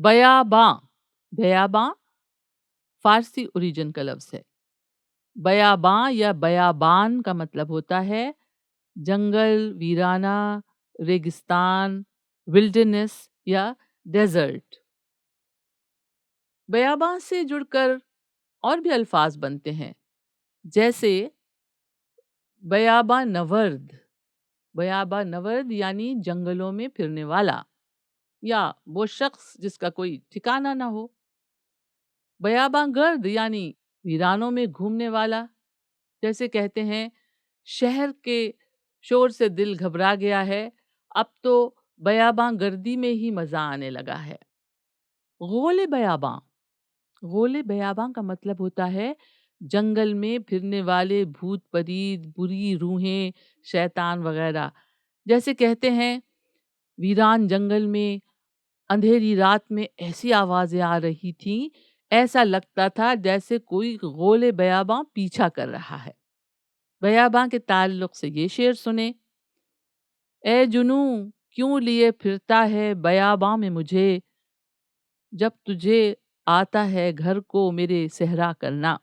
بیاباں، بیاباں فارسی origin کا لفظ ہے۔ بیاباں یا بیابان کا مطلب ہوتا ہے جنگل، ویرانہ، ریگستان، ولڈرنس یا ڈیزرٹ۔ بیاباں سے جڑ کر اور بھی الفاظ بنتے ہیں، جیسے بیاباں نورد، بیاباں نورد یعنی جنگلوں میں پھرنے والا یا وہ شخص جس کا کوئی ٹھکانہ نہ ہو۔ بیاباں گرد یعنی ویرانوں میں گھومنے والا، جیسے کہتے ہیں شہر کے شور سے دل گھبرا گیا ہے، اب تو بیاباں گردی میں ہی مزہ آنے لگا ہے۔ غول بیاباں، غول بیاباں کا مطلب ہوتا ہے جنگل میں پھرنے والے بھوت پرید، بری روحیں، شیطان وغیرہ، جیسے کہتے ہیں ویران جنگل میں اندھیری رات میں ایسی آوازیں آ رہی تھیں، ایسا لگتا تھا جیسے کوئی غول بیاباں پیچھا کر رہا ہے۔ بیاباں کے تعلق سے یہ شعر سنیں: اے جنوں کیوں لیے پھرتا ہے بیاباں میں مجھے، جب تجھے آتا ہے گھر کو میرے صحرا کرنا۔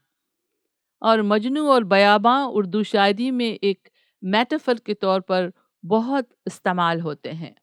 اور مجنوں اور بیاباں اردو شاعری میں ایک میٹافر کے طور پر بہت استعمال ہوتے ہیں۔